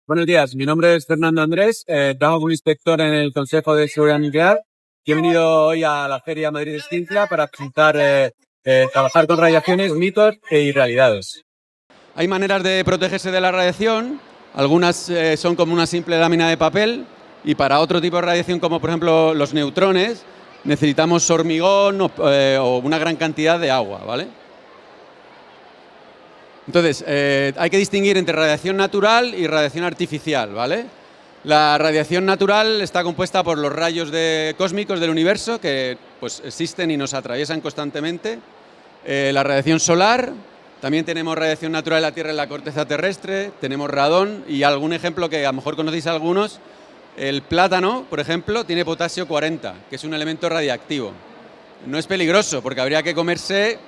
Buenos días, mi nombre es Fernando Andrés, trabajo como inspector en el Consejo de Seguridad Nuclear y he venido hoy a la Feria Madrid Escincia para presentar, trabajar con radiaciones, mitos y realidades. Hay maneras de protegerse de la radiación, algunas son como una simple lámina de papel y para otro tipo de radiación como por ejemplo los neutrones necesitamos hormigón o una gran cantidad de agua, ¿vale? Entonces, hay que distinguir entre radiación natural y radiación artificial, ¿vale? La radiación natural está compuesta por los rayos cósmicos del universo que pues, existen y nos atraviesan constantemente. La radiación solar, también tenemos radiación natural en la Tierra en la corteza terrestre, tenemos radón y algún ejemplo que a lo mejor conocéis algunos, el plátano, por ejemplo, tiene potasio 40, que es un elemento radiactivo. No es peligroso porque habría que comerse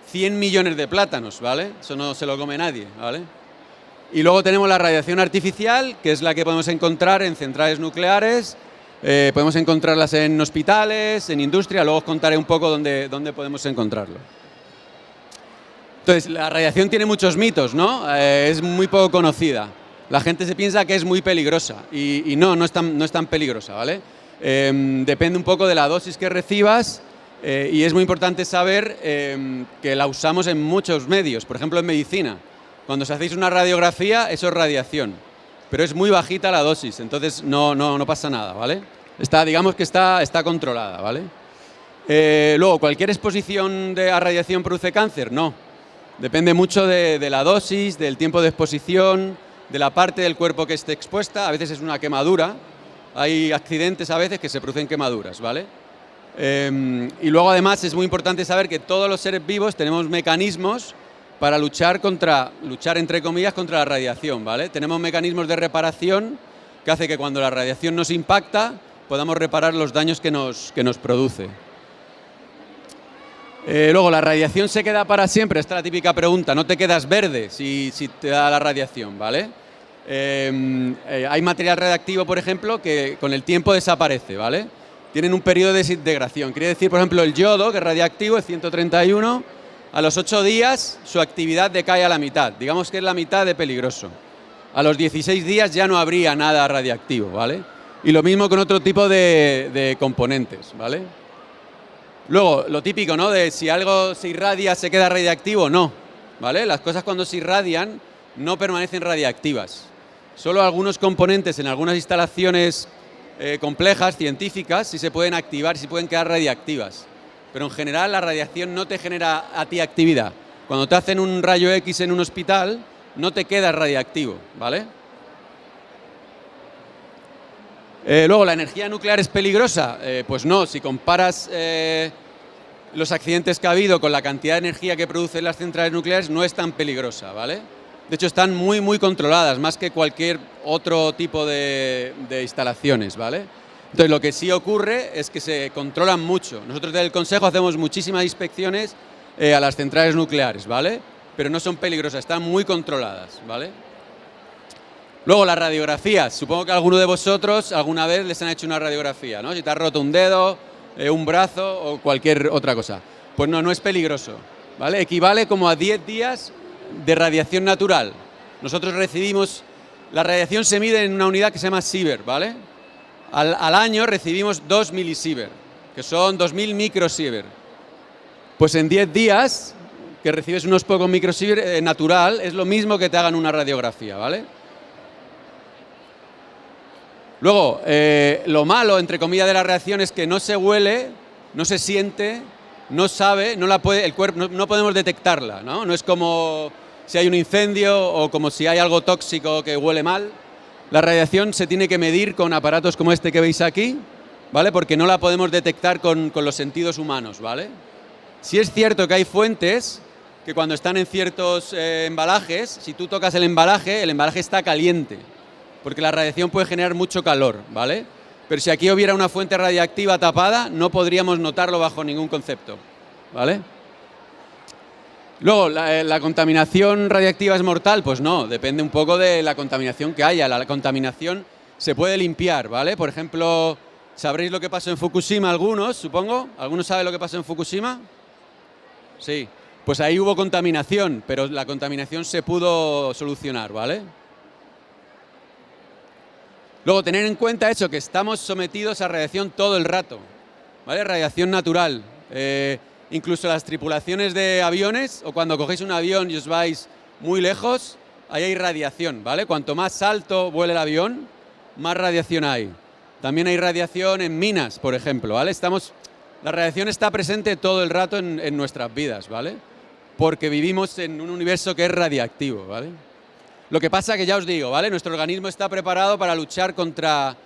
100 millones de plátanos, ¿vale? Eso no se lo come nadie, ¿vale? Y luego tenemos la radiación artificial, que es la que podemos encontrar en centrales nucleares, podemos encontrarlas en hospitales, en industria, luego os contaré un poco dónde podemos encontrarlo. Entonces, la radiación tiene muchos mitos, ¿no? Es muy poco conocida. La gente se piensa que es muy peligrosa y no es tan peligrosa, ¿vale? Depende un poco de la dosis que recibas. Y es muy importante saber que la usamos en muchos medios, por ejemplo en medicina. Cuando os hacéis una radiografía, eso es radiación, pero es muy bajita la dosis, entonces no pasa nada, ¿vale? Digamos que está controlada, ¿vale? Luego, ¿cualquier exposición a radiación produce cáncer? No. Depende mucho de la dosis, del tiempo de exposición, de la parte del cuerpo que esté expuesta. A veces es una quemadura. Hay accidentes a veces que se producen quemaduras, ¿vale? Y luego además es muy importante saber que todos los seres vivos tenemos mecanismos para luchar entre comillas contra la radiación, ¿vale? Tenemos mecanismos de reparación que hace que cuando la radiación nos impacta podamos reparar los daños que nos produce. Luego, ¿la radiación se queda para siempre? Esta es la típica pregunta. No te quedas verde si te da la radiación, ¿vale? Hay material radiactivo, por ejemplo, que con el tiempo desaparece, ¿vale? Tienen un periodo de desintegración. Quiere decir, por ejemplo, el yodo, que es radiactivo, es 131, a los 8 días su actividad decae a la mitad. Digamos que es la mitad de peligroso. A los 16 días ya no habría nada radiactivo, ¿vale? Y lo mismo con otro tipo de componentes, ¿vale? Luego, lo típico, ¿no? De si algo se irradia, ¿se queda radiactivo? No, ¿vale? Las cosas cuando se irradian no permanecen radiactivas. Solo algunos componentes en algunas instalaciones complejas, científicas, sí se pueden activar, sí pueden quedar radiactivas. Pero en general la radiación no te genera a ti actividad. Cuando te hacen un rayo X en un hospital, no te quedas radiactivo, ¿vale? Luego, ¿la energía nuclear es peligrosa? Pues no, si comparas los accidentes que ha habido con la cantidad de energía que producen las centrales nucleares, no es tan peligrosa, ¿vale? De hecho, están muy controladas, más que cualquier otro tipo de instalaciones, ¿vale? Entonces, lo que sí ocurre es que se controlan mucho. Nosotros del Consejo hacemos muchísimas inspecciones a las centrales nucleares, ¿vale? Pero no son peligrosas, están muy controladas, ¿vale? Luego, las radiografías. Supongo que alguno de vosotros alguna vez les han hecho una radiografía, ¿no? Si te has roto un dedo, un brazo o cualquier otra cosa. Pues no es peligroso, ¿vale? Equivale como a 10 días de radiación natural. Nosotros recibimos, la radiación se mide en una unidad que se llama sievert, ¿vale? Al año recibimos 2 milisievert, que son 2000 microsievert. Pues en 10 días, que recibes unos pocos microsievert natural, es lo mismo que te hagan una radiografía, ¿vale? Luego, lo malo, entre comillas, de la radiación es que no se huele, no se siente, no sabe, el cuerpo, no podemos detectarla, ¿no? No es como si hay un incendio o como si hay algo tóxico que huele mal. La radiación se tiene que medir con aparatos como este que veis aquí, ¿vale? Porque no la podemos detectar con los sentidos humanos, ¿vale? Sí es cierto que hay fuentes que cuando están en ciertos embalajes, si tú tocas el embalaje está caliente, porque la radiación puede generar mucho calor, ¿vale? Pero si aquí hubiera una fuente radiactiva tapada, no podríamos notarlo bajo ningún concepto, ¿vale? Luego, ¿la contaminación radiactiva es mortal? Pues no, depende un poco de la contaminación que haya. La contaminación se puede limpiar, ¿vale? Por ejemplo, ¿sabréis lo que pasó en Fukushima algunos, supongo? ¿Algunos saben lo que pasó en Fukushima? Sí, pues ahí hubo contaminación, pero la contaminación se pudo solucionar, ¿vale? Luego, tener en cuenta eso, que estamos sometidos a radiación todo el rato, ¿vale? Radiación natural. Incluso las tripulaciones de aviones, o cuando cogéis un avión y os vais muy lejos, ahí hay radiación, ¿vale? Cuanto más alto vuela el avión, más radiación hay. También hay radiación en minas, por ejemplo, ¿vale? La radiación está presente todo el rato en nuestras vidas, ¿vale? Porque vivimos en un universo que es radiactivo, ¿vale? Lo que pasa que ya os digo, ¿vale? Nuestro organismo está preparado para luchar contra,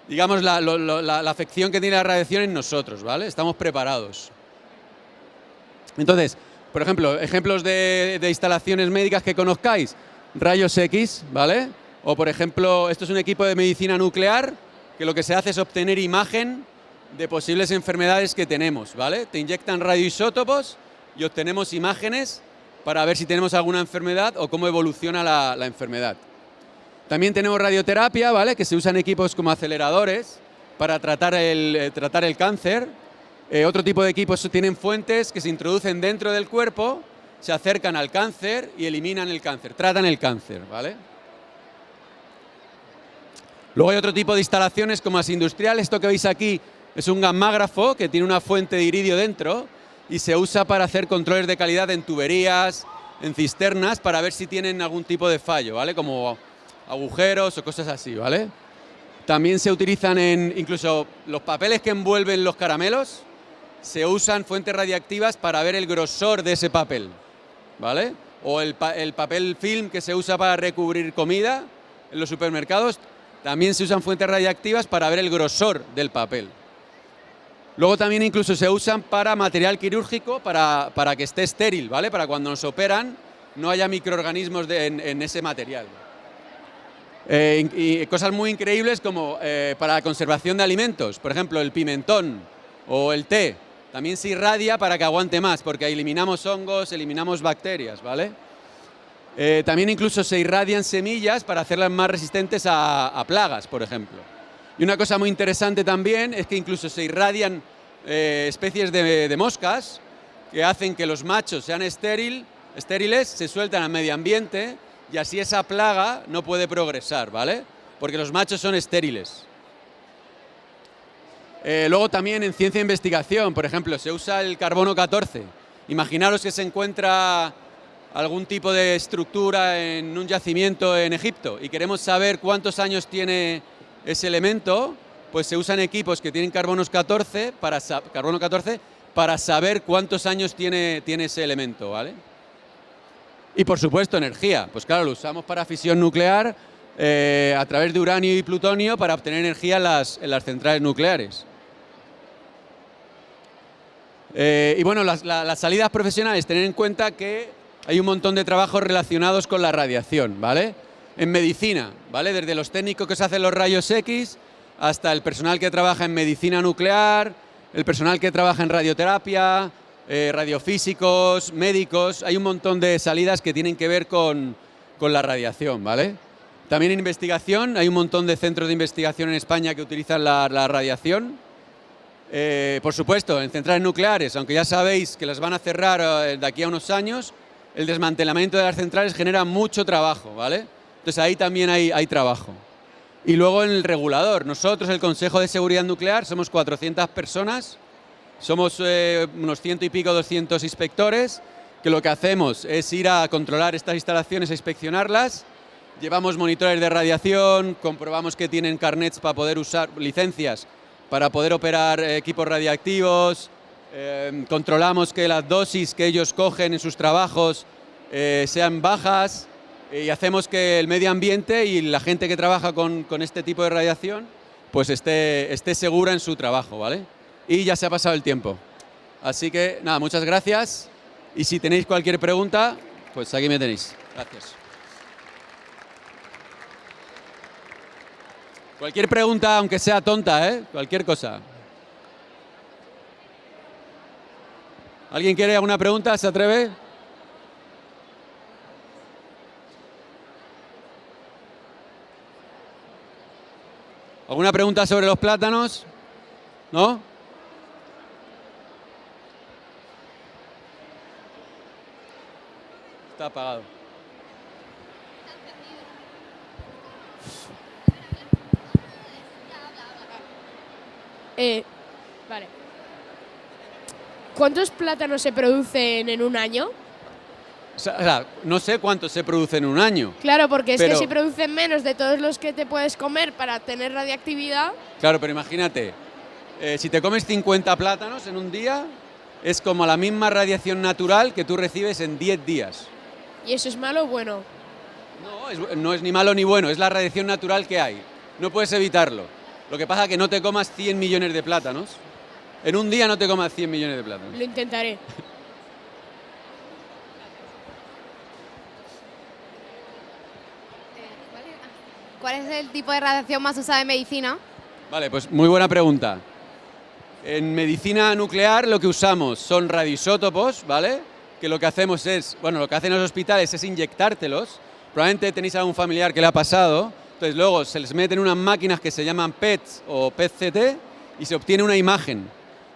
digamos, la afección que tiene la radiación en nosotros, ¿vale? Estamos preparados. Entonces, por ejemplo, ejemplos de instalaciones médicas que conozcáis, rayos X, ¿vale? O, por ejemplo, esto es un equipo de medicina nuclear que lo que se hace es obtener imagen de posibles enfermedades que tenemos, ¿vale? Te inyectan radioisótopos y obtenemos imágenes para ver si tenemos alguna enfermedad o cómo evoluciona la enfermedad. También tenemos radioterapia, ¿vale? Que se usan equipos como aceleradores para tratar el cáncer. Otro tipo de equipos tienen fuentes que se introducen dentro del cuerpo, se acercan al cáncer y eliminan el cáncer, tratan el cáncer, ¿vale? Luego hay otro tipo de instalaciones como las industriales. Esto que veis aquí es un gamágrafo que tiene una fuente de iridio dentro y se usa para hacer controles de calidad en tuberías, en cisternas, para ver si tienen algún tipo de fallo, ¿vale? Como agujeros o cosas así, ¿vale? También se utilizan incluso los papeles que envuelven los caramelos, se usan fuentes radiactivas para ver el grosor de ese papel, ¿vale? O el papel film que se usa para recubrir comida en los supermercados, también se usan fuentes radiactivas para ver el grosor del papel. Luego también incluso se usan para material quirúrgico, para que esté estéril, ¿vale? Para cuando nos operan no haya microorganismos en ese material. Y cosas muy increíbles como para la conservación de alimentos, por ejemplo, el pimentón o el té, también se irradia para que aguante más, porque eliminamos hongos, eliminamos bacterias, ¿vale? También incluso se irradian semillas para hacerlas más resistentes a plagas, por ejemplo. Y una cosa muy interesante también es que incluso se irradian especies de moscas que hacen que los machos sean estériles, se sueltan al medio ambiente y así esa plaga no puede progresar, ¿vale? Porque los machos son estériles. Luego también en ciencia e investigación, por ejemplo, se usa el carbono 14. Imaginaros que se encuentra algún tipo de estructura en un yacimiento en Egipto y queremos saber cuántos años tiene ese elemento, pues se usan equipos que tienen carbono 14 para saber cuántos años tiene ese elemento, ¿vale? Y por supuesto energía, pues claro, lo usamos para fisión nuclear a través de uranio y plutonio para obtener energía en las centrales nucleares. Y bueno, las salidas profesionales, tener en cuenta que hay un montón de trabajos relacionados con la radiación, ¿vale? En medicina, ¿vale? Desde los técnicos que se hacen los rayos X hasta el personal que trabaja en medicina nuclear, el personal que trabaja en radioterapia, radiofísicos, médicos. Hay un montón de salidas que tienen que ver con la radiación, ¿vale? También en investigación, hay un montón de centros de investigación en España que utilizan la radiación. Por supuesto, en centrales nucleares, aunque ya sabéis que las van a cerrar de aquí a unos años, el desmantelamiento de las centrales genera mucho trabajo, ¿vale? Entonces ahí también hay trabajo. Y luego en el regulador, nosotros, el Consejo de Seguridad Nuclear, somos 400 personas, somos unos 100 y pico, 200 inspectores, que lo que hacemos es ir a controlar estas instalaciones, a inspeccionarlas, llevamos monitores de radiación, comprobamos que tienen carnets para poder usar, licencias para poder operar equipos radiactivos, controlamos que las dosis que ellos cogen en sus trabajos sean bajas y hacemos que el medio ambiente y la gente que trabaja con este tipo de radiación pues esté segura en su trabajo, ¿vale? Y ya se ha pasado el tiempo. Así que nada, muchas gracias y si tenéis cualquier pregunta, pues aquí me tenéis. Gracias. Cualquier pregunta, aunque sea tonta, cualquier cosa. ¿Alguien quiere alguna pregunta? ¿Se atreve? ¿Alguna pregunta sobre los plátanos? ¿No? Está apagado. Vale. ¿Cuántos plátanos se producen en un año? O sea, no sé cuántos se producen en un año. Claro, porque es Pero- que si producen menos de todos los que te puedes comer para tener radiactividad, Claro, pero imagínate, si te comes 50 plátanos en un día, es como la misma radiación natural que tú recibes en 10 días. ¿y eso es malo o bueno? No es ni malo ni bueno, es la radiación natural que hay. No puedes evitarlo. Lo que pasa es que no te comas 100 millones de plátanos. En un día no te comas 100 millones de plátanos. Lo intentaré. ¿Cuál es el tipo de radiación más usada en medicina? Vale, pues muy buena pregunta. En medicina nuclear lo que usamos son radioisótopos, ¿vale? Que lo que hacemos es, bueno, lo que hacen los hospitales es inyectártelos. Probablemente tenéis a algún familiar que le ha pasado. Entonces luego se les meten unas máquinas que se llaman PETs o PET-CT y se obtiene una imagen.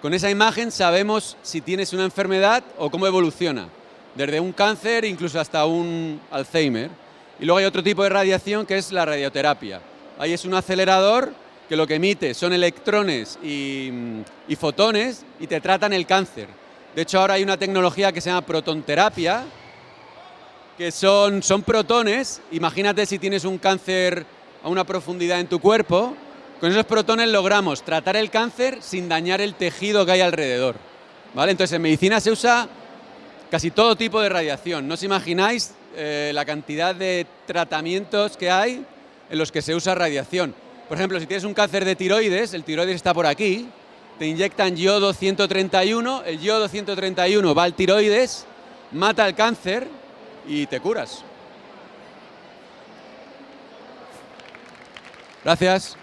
Con esa imagen sabemos si tienes una enfermedad o cómo evoluciona. Desde un cáncer incluso hasta un Alzheimer. Y luego hay otro tipo de radiación que es la radioterapia. Ahí es un acelerador que lo que emite son electrones y fotones y te tratan el cáncer. De hecho, ahora hay una tecnología que se llama protonterapia, que son protones. Imagínate si tienes un cáncer a una profundidad en tu cuerpo, con esos protones logramos tratar el cáncer sin dañar el tejido que hay alrededor, ¿vale? Entonces, en medicina se usa casi todo tipo de radiación. No os imagináis la cantidad de tratamientos que hay en los que se usa radiación. Por ejemplo, si tienes un cáncer de tiroides, el tiroides está por aquí, te inyectan yodo 131, el yodo 131 va al tiroides, mata el cáncer y te curas. Gracias.